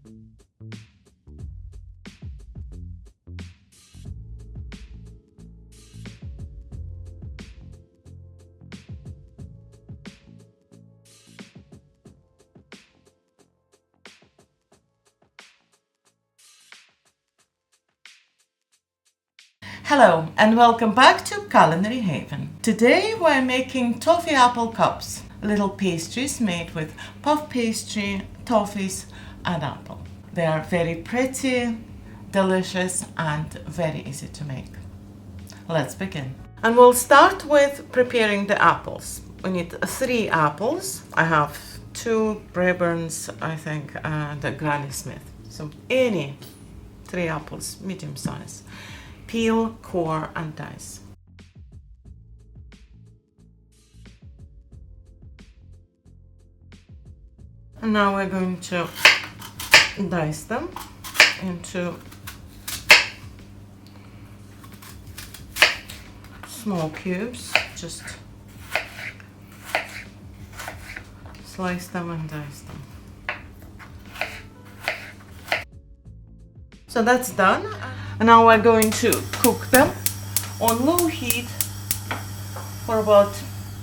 Hello and welcome back to Culinary Haven. Today we're making toffee apple cups, little pastries made with puff pastry, toffees and apple. They are very pretty, delicious and very easy to make. Let's begin. And we'll start with preparing the apples. We need 3 apples. I have 2 Braeburns, I think, and a Granny Smith. So any 3 apples, medium size. Peel, core and dice. And now we're going to dice them into small cubes. Just slice them and dice them. So that's done. And now we're going to cook them on low heat for about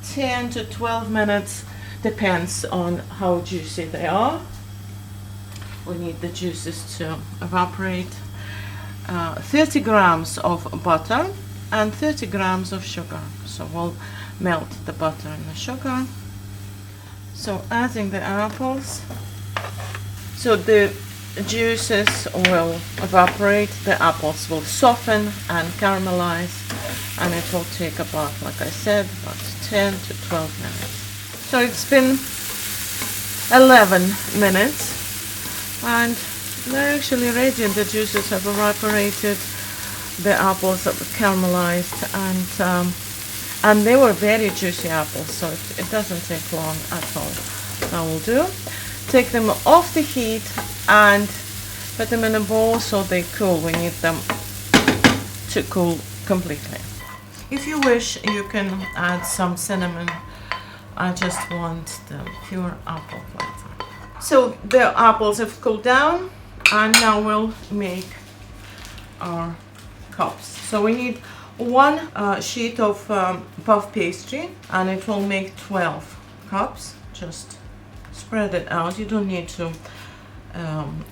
10 to 12 minutes, depends on how juicy they are. We need the juices to evaporate. 30 grams of butter and 30 grams of sugar. So we'll melt the butter and the sugar. So adding the apples. So the juices will evaporate, the apples will soften and caramelize, and it will take about, like I said, about 10 to 12 minutes. So it's been 11 minutes and they're actually ready. The juices have evaporated, the apples have caramelized, and they were very juicy apples, so it doesn't take long at all. That will do. Take them off the heat and put them in a bowl so they cool. We need them to cool completely. If you wish, you can add some cinnamon. I just want the pure apple flavor. So the apples have cooled down and now we'll make our cups. So we need 1 sheet of puff pastry and it will make 12 cups. Just spread it out. You don't need to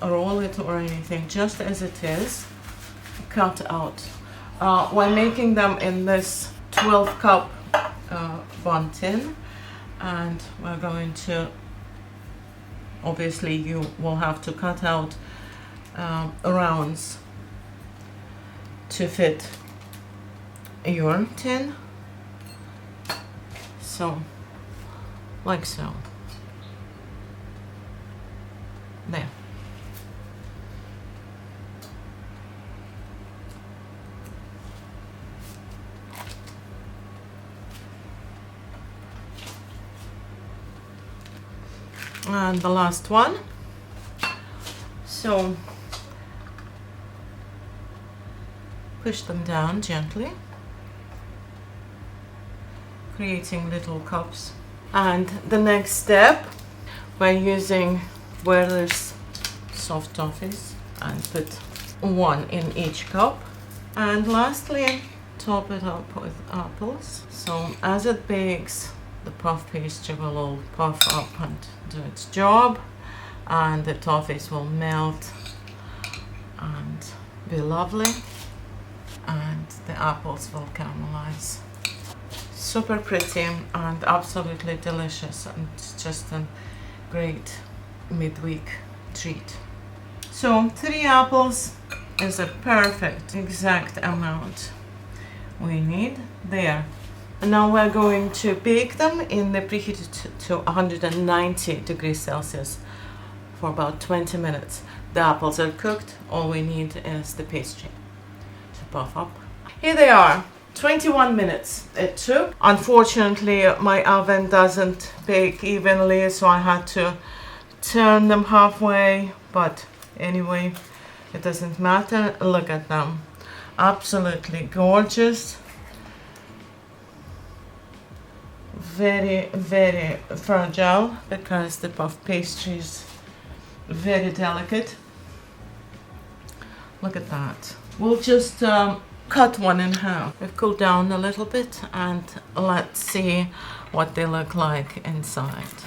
roll it or anything, just as it is, cut out. We're making them in this 12 cup bun tin, and we're going to, obviously you will have to cut out rounds to fit your tin, so like so. There. And the last one. So push them down gently, creating little cups. And the next step, we're using Werther's soft toffees and put 1 in each cup. And lastly, top it up with apples. So as it bakes, the puff pastry will all puff up and do its job, and the toffees will melt and be lovely, and the apples will caramelize. Super pretty and absolutely delicious, and it's just a great midweek treat. So 3 apples is a perfect exact amount we need there. And now we're going to bake them in the preheated to 190 degrees Celsius for about 20 minutes. The apples are cooked, all we need is the pastry to puff up. Here they are, 21 minutes it took. Unfortunately, my oven doesn't bake evenly, so I had to turn them halfway, but anyway, it doesn't matter. Look at them, absolutely gorgeous. Very, very fragile because the puff pastry is very delicate. Look at that. We'll just cut one in half. They've cooled down a little bit, and let's see what they look like inside.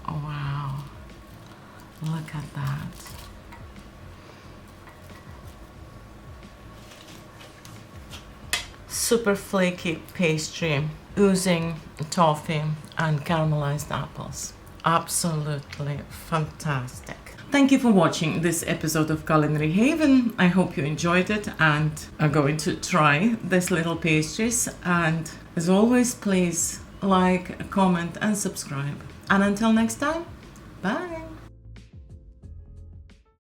Oh, wow. Look at that. Super flaky pastry, oozing toffee and caramelized apples. Absolutely fantastic. Thank you for watching this episode of Culinary Haven. I hope you enjoyed it and are going to try these little pastries. And as always, please like, comment and subscribe. And until next time, bye.